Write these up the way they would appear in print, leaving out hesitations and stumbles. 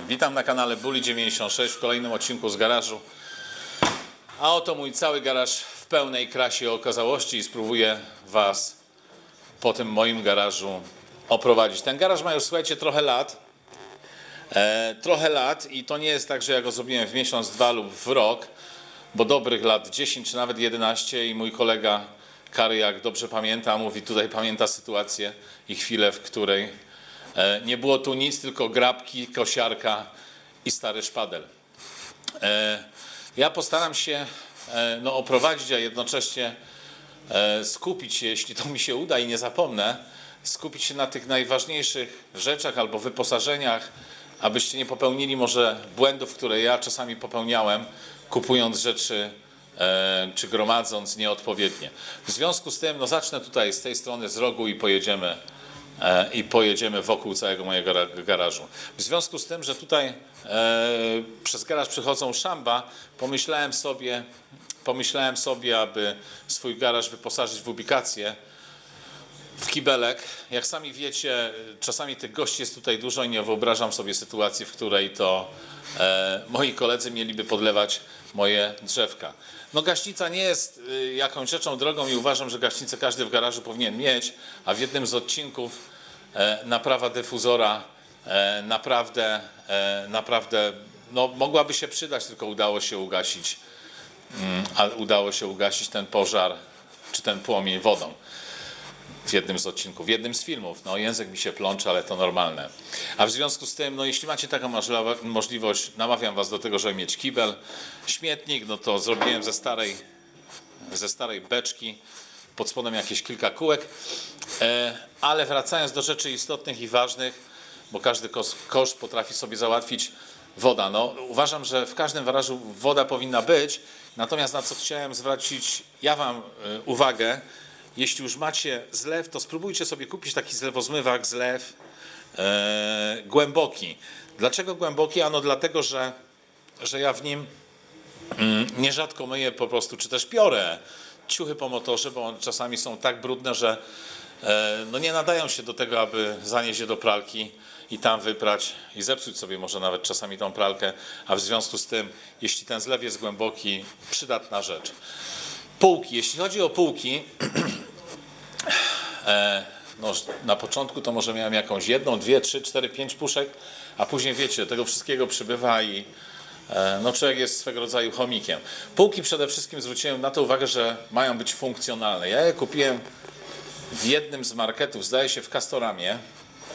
Witam na kanale Bully96 w kolejnym odcinku z garażu. A oto mój cały garaż w pełnej krasie i okazałości i spróbuję Was po tym moim garażu oprowadzić. Ten garaż ma już, słuchajcie, trochę lat i to nie jest tak, że ja go zrobiłem w miesiąc, dwa lub w rok, bo dobrych lat 10 czy nawet 11 i mój kolega Kary, jak dobrze pamięta, mówi, tutaj pamięta sytuację i chwilę, w której nie było tu nic, tylko grabki, kosiarka i stary szpadel. Ja postaram się oprowadzić, a jednocześnie skupić się, jeśli to mi się uda i nie zapomnę, skupić się na tych najważniejszych rzeczach albo wyposażeniach, abyście nie popełnili może błędów, które ja czasami popełniałem, kupując rzeczy czy gromadząc nieodpowiednie. W związku z tym, zacznę tutaj z tej strony, z rogu i pojedziemy wokół całego mojego garażu. W związku z tym, że tutaj przez garaż przechodzą szamba, pomyślałem sobie, aby swój garaż wyposażyć w ubikację, w kibelek. Jak sami wiecie, czasami tych gości jest tutaj dużo i nie wyobrażam sobie sytuacji, w której to moi koledzy mieliby podlewać moje drzewka. Gaśnica nie jest jakąś rzeczą drogą i uważam, że gaśnicę każdy w garażu powinien mieć, a w jednym z odcinków naprawa dyfuzora naprawdę mogłaby się przydać, tylko udało się ugasić ten pożar czy ten płomień wodą. W jednym z odcinków, w jednym z filmów. Język mi się plącze, ale to normalne. A w związku z tym, jeśli macie taką możliwość, namawiam Was do tego, żeby mieć kibel. Śmietnik, to zrobiłem ze starej beczki, pod spodem jakieś kilka kółek. Ale wracając do rzeczy istotnych i ważnych, bo każdy kosz potrafi sobie załatwić woda. Uważam, że w każdym garażu woda powinna być, natomiast na co chciałem zwrócić ja Wam uwagę, jeśli już macie zlew, to spróbujcie sobie kupić taki zlewozmywak, zlew głęboki. Dlaczego głęboki? Dlatego, że ja w nim nierzadko myję po prostu, czy też piorę ciuchy po motorze, bo one czasami są tak brudne, że nie nadają się do tego, aby zanieść je do pralki i tam wyprać i zepsuć sobie może nawet czasami tą pralkę, a w związku z tym, jeśli ten zlew jest głęboki, przydatna rzecz. Półki. Jeśli chodzi o półki, na początku to może miałem jakąś jedną, dwie, trzy, cztery, pięć puszek, a później wiecie, tego wszystkiego przybywa i człowiek jest swego rodzaju chomikiem. Półki przede wszystkim zwróciłem na to uwagę, że mają być funkcjonalne. Ja je kupiłem w jednym z marketów, zdaje się w Castoramie.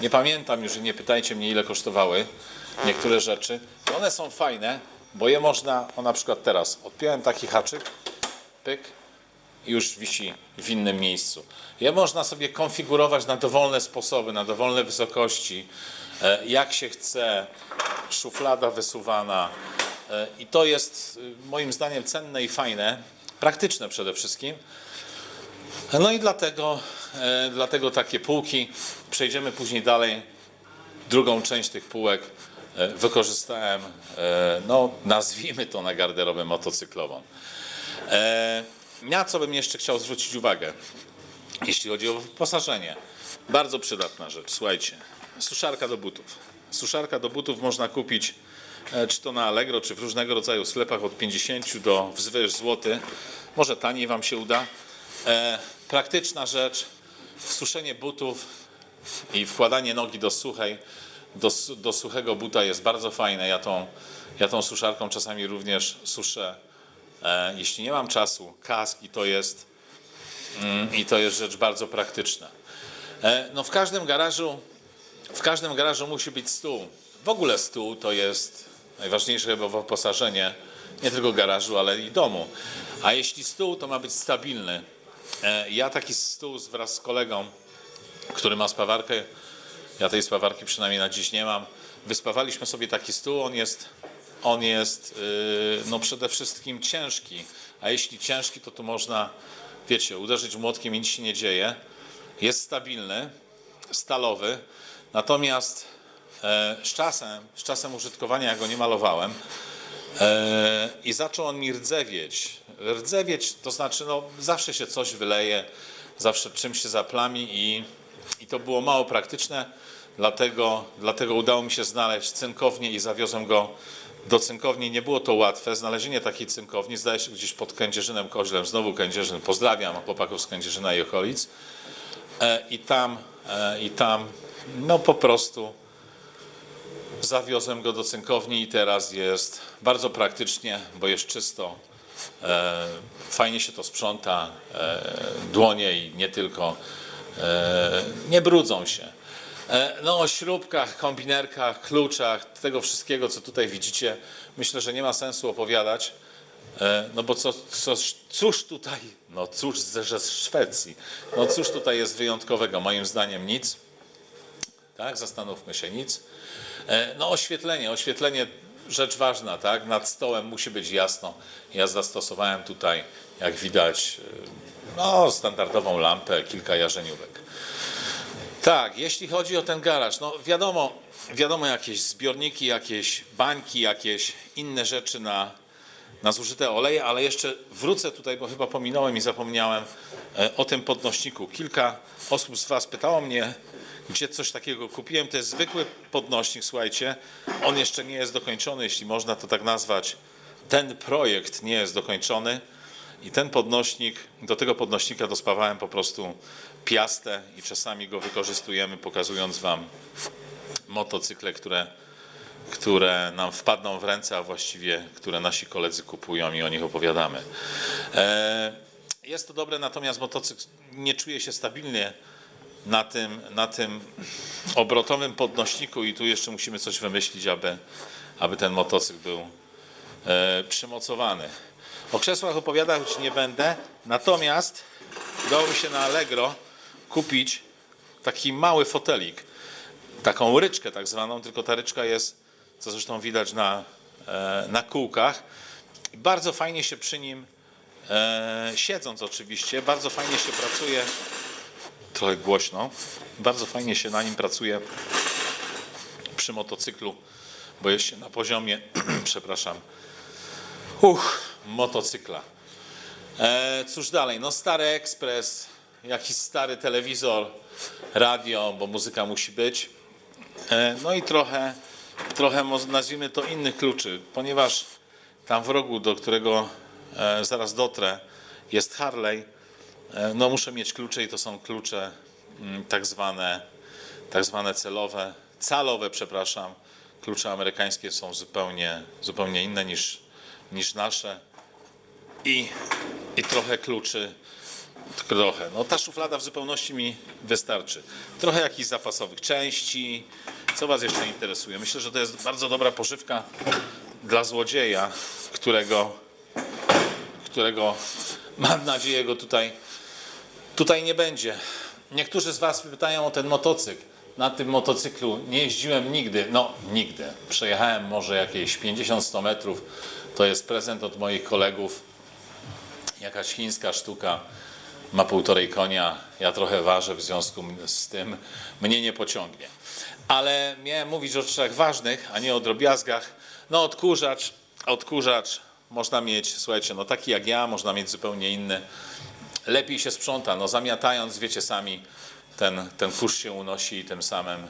Nie pamiętam już i nie pytajcie mnie, ile kosztowały niektóre rzeczy. One są fajne, bo je można, na przykład teraz odpiąłem taki haczyk, pyk, i już wisi w innym miejscu. Je można sobie konfigurować na dowolne sposoby, na dowolne wysokości, jak się chce, szuflada wysuwana i to jest moim zdaniem cenne i fajne, praktyczne przede wszystkim. I dlatego takie półki. Przejdziemy później dalej. Drugą część tych półek wykorzystałem, nazwijmy to, na garderobę motocyklową. Na co bym jeszcze chciał zwrócić uwagę, jeśli chodzi o wyposażenie. Bardzo przydatna rzecz, słuchajcie, suszarka do butów. Suszarka do butów można kupić czy to na Allegro, czy w różnego rodzaju sklepach od 50 do wzwyż złoty. Może taniej Wam się uda. Praktyczna rzecz, suszenie butów i wkładanie nogi do suchego buta jest bardzo fajne. Ja tą suszarką czasami również suszę, jeśli nie mam czasu, kask i to jest rzecz bardzo praktyczna. W każdym garażu musi być stół. W ogóle stół to jest najważniejsze chyba wyposażenie nie tylko garażu, ale i domu. A jeśli stół, to ma być stabilny. Ja taki stół wraz z kolegą, który ma spawarkę, ja tej spawarki przynajmniej na dziś nie mam, wyspawaliśmy sobie taki stół. On jest przede wszystkim ciężki, a jeśli ciężki, to tu można, wiecie, uderzyć młotkiem i nic się nie dzieje. Jest stabilny, stalowy, natomiast z czasem użytkowania, ja go nie malowałem, i zaczął on mi rdzewieć. Rdzewieć to znaczy, zawsze się coś wyleje, zawsze czymś się zaplami i to było mało praktyczne. dlatego udało mi się znaleźć cynkownię i zawiozłem go do cynkowni. Nie było to łatwe, znalezienie takiej cynkowni, zdaje się gdzieś pod Kędzierzynem Koźlem, znowu Kędzierzyn, pozdrawiam chłopaków z Kędzierzyna i okolic. I tam no po prostu zawiozłem go do cynkowni i teraz jest bardzo praktycznie, bo jest czysto, fajnie się to sprząta, dłonie i nie tylko, nie brudzą się. No o śrubkach, kombinerkach, kluczach, tego wszystkiego, co tutaj widzicie, myślę, że nie ma sensu opowiadać, no bo cóż tutaj, no cóż, że z Szwecji, no cóż tutaj jest wyjątkowego, moim zdaniem nic, tak, zastanówmy się, nic. No oświetlenie, rzecz ważna, tak, nad stołem musi być jasno. Ja zastosowałem tutaj, jak widać, no standardową lampę, kilka jarzeniówek. Tak, jeśli chodzi o ten garaż, no wiadomo jakieś zbiorniki, jakieś bańki, jakieś inne rzeczy na zużyte oleje, ale jeszcze wrócę tutaj, bo chyba pominąłem i zapomniałem o tym podnośniku. Kilka osób z Was pytało mnie, gdzie coś takiego kupiłem. To jest zwykły podnośnik, słuchajcie. On jeszcze nie jest dokończony, jeśli można to tak nazwać. Ten projekt nie jest dokończony i ten podnośnik, do tego podnośnika dospawałem po prostu piastę i czasami go wykorzystujemy, pokazując Wam motocykle, które nam wpadną w ręce, a właściwie które nasi koledzy kupują i o nich opowiadamy. Jest to dobre, natomiast motocykl nie czuje się stabilnie na tym obrotowym podnośniku i tu jeszcze musimy coś wymyślić, aby ten motocykl był przymocowany. O krzesłach opowiadać nie będę, natomiast udało mi się na Allegro kupić taki mały fotelik, taką ryczkę tak zwaną, tylko ta ryczka jest, co zresztą widać na kółkach. I bardzo fajnie się przy nim, siedząc oczywiście, bardzo fajnie się pracuje, trochę głośno, bardzo fajnie się na nim pracuje przy motocyklu, bo jest się na poziomie, przepraszam, motocykla. Cóż dalej, no stary ekspres, jakiś stary telewizor, radio, bo muzyka musi być. No i trochę nazwijmy to innych kluczy, ponieważ tam w rogu, do którego zaraz dotrę, jest Harley. No muszę mieć klucze i to są klucze tak zwane calowe, przepraszam. Klucze amerykańskie są zupełnie inne niż nasze. I trochę kluczy, no ta szuflada w zupełności mi wystarczy. Trochę jakichś zapasowych części. Co Was jeszcze interesuje? Myślę, że to jest bardzo dobra pożywka dla złodzieja, którego mam nadzieję go tutaj nie będzie. Niektórzy z Was pytają o ten motocykl. Na tym motocyklu nie jeździłem nigdy. No, nigdy. Przejechałem może jakieś 50-100 metrów. To jest prezent od moich kolegów. Jakaś chińska sztuka. Ma 1,5 konia. Ja trochę ważę, w związku z tym mnie nie pociągnie. Ale miałem mówić o rzeczach ważnych, a nie o drobiazgach. No, odkurzacz można mieć, słuchajcie, no taki jak ja, można mieć zupełnie inny. Lepiej się sprząta, no zamiatając, wiecie sami, ten kurz się unosi i tym samym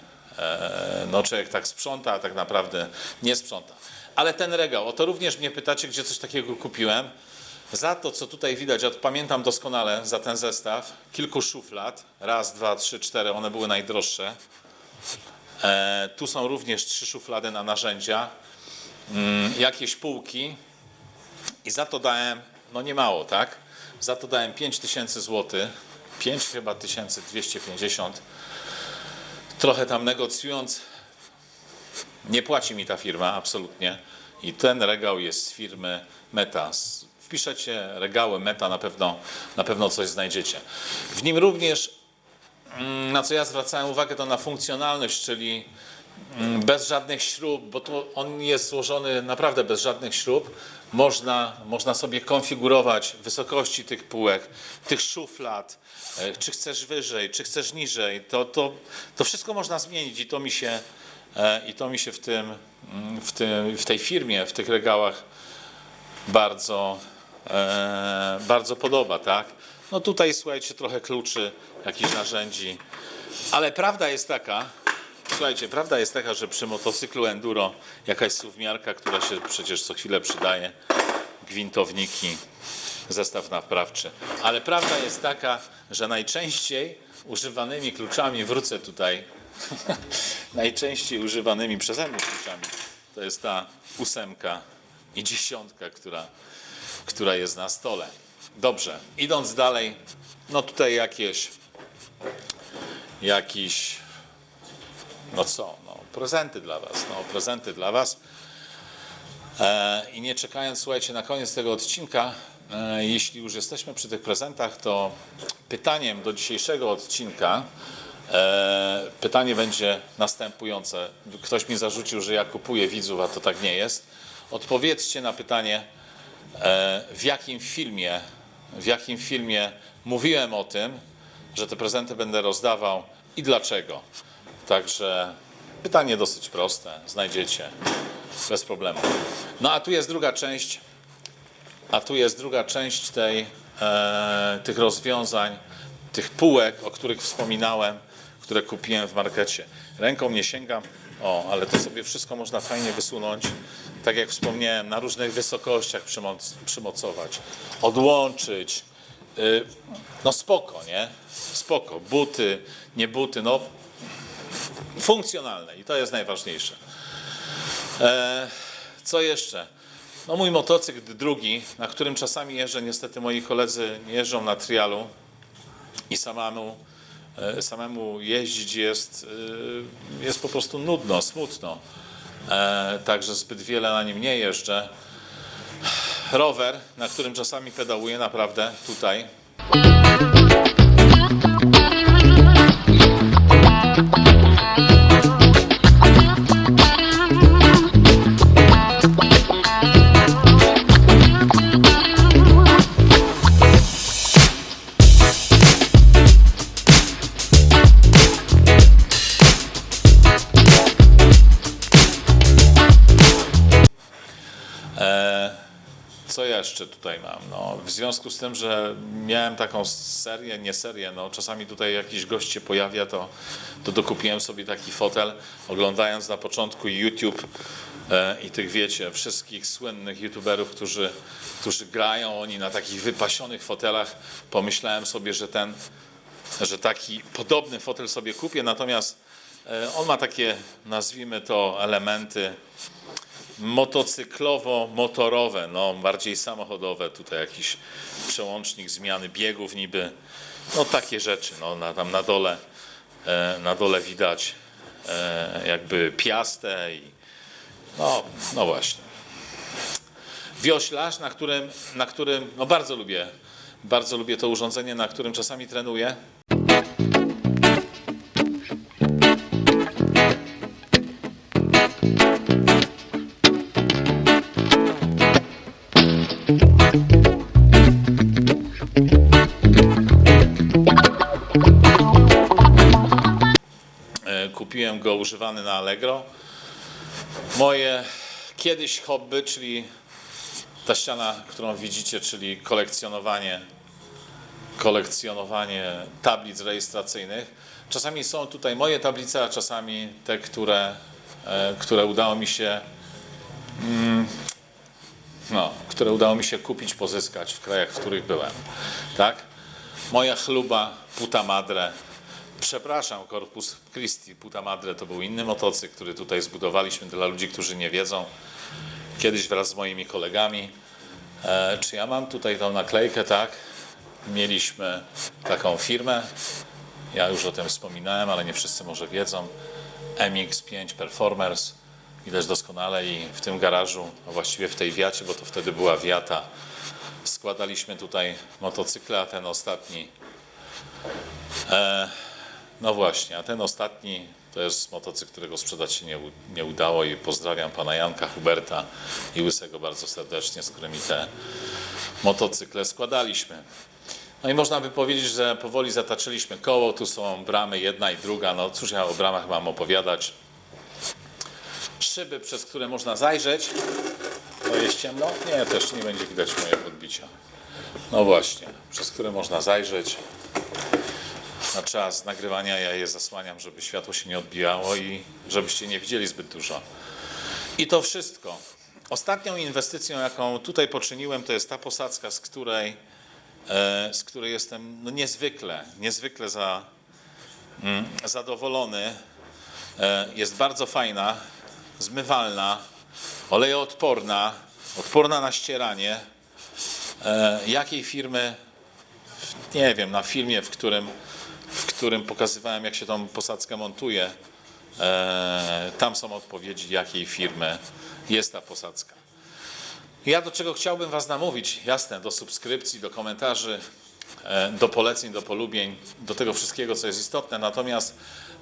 no człowiek tak sprząta, a tak naprawdę nie sprząta. Ale ten regał, o to również mnie pytacie, gdzie coś takiego kupiłem. Za to, co tutaj widać, ja pamiętam doskonale za ten zestaw, kilku szuflad, 1, 2, 3, 4, one były najdroższe. Tu są również 3 szuflady na narzędzia, jakieś półki i za to dałem, no nie mało, tak? Za to dałem 5000 zł, 5 chyba 1250. Trochę tam negocjując, nie płaci mi ta firma, absolutnie. I ten regał jest z firmy Meta. Wpiszecie regały Meta, na pewno coś znajdziecie. W nim również, na co ja zwracałem uwagę, to na funkcjonalność, czyli bez żadnych śrub, bo tu on jest złożony naprawdę bez żadnych śrub. Można sobie konfigurować wysokości tych półek, tych szuflad, czy chcesz wyżej, czy chcesz niżej. To wszystko można zmienić i to mi się w tej firmie, w tych regałach bardzo podoba, tak? No tutaj słuchajcie, trochę kluczy, jakichś narzędzi, ale prawda jest taka, Słuchajcie, prawda jest taka, że przy motocyklu enduro jakaś suwmiarka, która się przecież co chwilę przydaje, gwintowniki, zestaw naprawczy. Ale prawda jest taka, że najczęściej używanymi kluczami, wrócę tutaj, najczęściej używanymi przeze mnie kluczami, to jest ta 8 i 10, która jest na stole. Dobrze, idąc dalej, no tutaj jakiś, no co, no prezenty dla was, I nie czekając, słuchajcie, na koniec tego odcinka, jeśli już jesteśmy przy tych prezentach, to pytaniem do dzisiejszego odcinka, pytanie będzie następujące. Ktoś mi zarzucił, że ja kupuję widzów, a to tak nie jest. Odpowiedzcie na pytanie, w jakim filmie mówiłem o tym, że te prezenty będę rozdawał i dlaczego. Także pytanie dosyć proste, znajdziecie bez problemu. No a tu jest druga część tych rozwiązań, tych półek, o których wspominałem, które kupiłem w markecie. Ręką nie sięgam, ale to sobie wszystko można fajnie wysunąć. Tak jak wspomniałem, na różnych wysokościach przymocować, odłączyć. No spoko, nie? Spoko. Buty, nie buty, no funkcjonalne i to jest najważniejsze. Co jeszcze? No mój motocykl drugi, na którym czasami jeżdżę, niestety moi koledzy nie jeżdżą na trialu i samemu jeździć jest po prostu nudno, smutno. Także zbyt wiele na nim nie jeżdżę. Rower, na którym czasami pedałuję, naprawdę tutaj. Co jeszcze tutaj mam? No, w związku z tym, że miałem taką serię, no, czasami tutaj jakiś gość się pojawia, to dokupiłem sobie taki fotel, oglądając na początku YouTube i tych, wiecie, wszystkich słynnych youtuberów, którzy grają, oni na takich wypasionych fotelach, pomyślałem sobie, że taki podobny fotel sobie kupię, natomiast on ma takie, nazwijmy to, elementy motocyklowo-motorowe, no bardziej samochodowe, tutaj jakiś przełącznik zmiany biegów niby, no takie rzeczy, no tam na dole widać jakby piastę i no właśnie. Wioślarz, na którym no bardzo lubię to urządzenie, na którym czasami trenuję. Kupiłem go używany na Allegro. Moje kiedyś hobby, czyli ta ściana, którą widzicie, czyli kolekcjonowanie tablic rejestracyjnych. Czasami są tutaj moje tablice, a czasami te, które udało mi się kupić, pozyskać w krajach, w których byłem. Tak? Moja chluba Puta Madre. Przepraszam, Corpus Christi Puta Madre to był inny motocykl, który tutaj zbudowaliśmy dla ludzi, którzy nie wiedzą. Kiedyś wraz z moimi kolegami. Czy ja mam tutaj tą naklejkę? Tak. Mieliśmy taką firmę. Ja już o tym wspominałem, ale nie wszyscy może wiedzą. MX5 Performers. Widać doskonale i w tym garażu, a właściwie w tej Wiacie, bo to wtedy była Wiata, składaliśmy tutaj motocykle, a ten ostatni no właśnie, a ten ostatni to jest motocykl, którego sprzedać się nie udało i pozdrawiam pana Janka, Huberta i Łysego bardzo serdecznie, z którymi te motocykle składaliśmy. No i można by powiedzieć, że powoli zataczyliśmy koło, tu są bramy jedna i druga, no cóż ja o bramach mam opowiadać. Szyby, przez które można zajrzeć, to jest ciemno? Nie, też nie będzie widać mojego odbicia. No właśnie, przez które można zajrzeć. na czas nagrywania ja je zasłaniam, żeby światło się nie odbijało i żebyście nie widzieli zbyt dużo. I to wszystko. Ostatnią inwestycją, jaką tutaj poczyniłem, to jest ta posadzka, z której jestem no niezwykle zadowolony. Jest bardzo fajna, zmywalna, olejoodporna, odporna na ścieranie. Jakiej firmy? Nie wiem, na filmie, w którym pokazywałem, jak się tą posadzkę montuje, tam są odpowiedzi, jakiej firmy jest ta posadzka. Ja do czego chciałbym Was namówić? Jasne, do subskrypcji, do komentarzy, do poleceń, do polubień, do tego wszystkiego, co jest istotne. Natomiast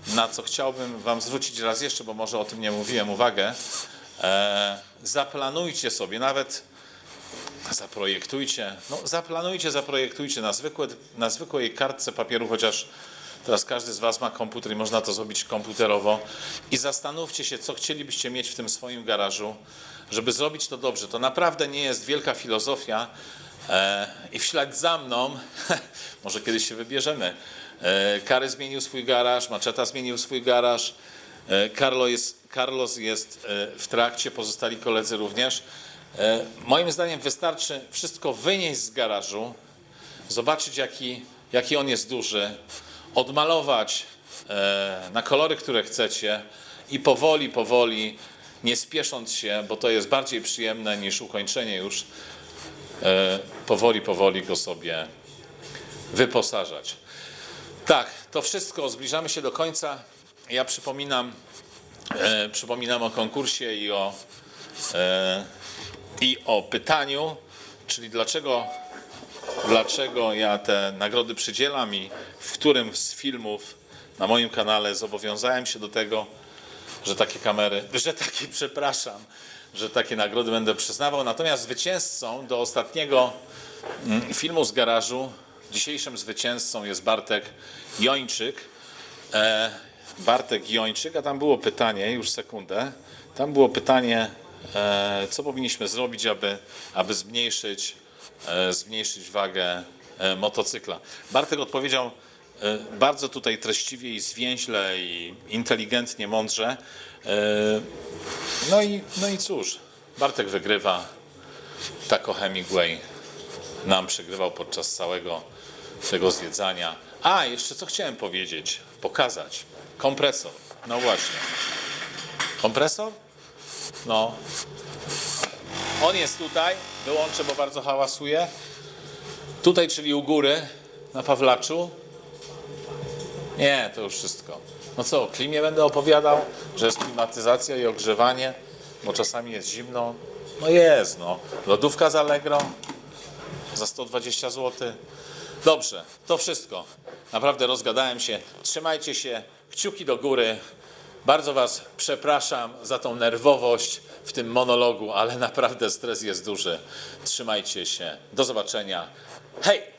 na co chciałbym Wam zwrócić raz jeszcze, bo może o tym nie mówiłem, uwagę, zaplanujcie sobie, nawet zaprojektujcie na zwykłej kartce papieru, chociaż teraz każdy z Was ma komputer i można to zrobić komputerowo, i zastanówcie się, co chcielibyście mieć w tym swoim garażu, żeby zrobić to dobrze. To naprawdę nie jest wielka filozofia i w ślad za mną, może kiedyś się wybierzemy, Kary zmienił swój garaż, Maczeta zmienił swój garaż, Carlos jest w trakcie, pozostali koledzy również. Moim zdaniem wystarczy wszystko wynieść z garażu, zobaczyć jaki on jest duży, odmalować na kolory, które chcecie i powoli, nie spiesząc się, bo to jest bardziej przyjemne niż ukończenie już, powoli go sobie wyposażać. Tak, to wszystko, zbliżamy się do końca. Ja przypominam o konkursie i o pytaniu, czyli dlaczego ja te nagrody przydzielam i w którym z filmów na moim kanale zobowiązałem się do tego, że takie nagrody będę przyznawał. Natomiast zwycięzcą do ostatniego filmu z garażu, dzisiejszym zwycięzcą jest Bartek Jończyk, a tam było pytanie, już sekundę, co powinniśmy zrobić, aby zmniejszyć wagę motocykla. Bartek odpowiedział bardzo tutaj treściwie i zwięźle i inteligentnie, mądrze. No i cóż, Bartek wygrywa. Taco Hemingway nam przegrywał podczas całego tego zwiedzania. A, jeszcze co chciałem pokazać. Kompresor. No właśnie. Kompresor? No. On jest tutaj. Wyłączę, bo bardzo hałasuje. Tutaj, czyli u góry, na Pawlaczu. Nie, to już wszystko. No co, o klimie będę opowiadał, że jest klimatyzacja i ogrzewanie, bo czasami jest zimno. No jest, no. Lodówka z Allegro za 120 zł. Dobrze, to wszystko. Naprawdę rozgadałem się. Trzymajcie się, kciuki do góry. Bardzo Was przepraszam za tą nerwowość w tym monologu, ale naprawdę stres jest duży. Trzymajcie się. Do zobaczenia. Hej!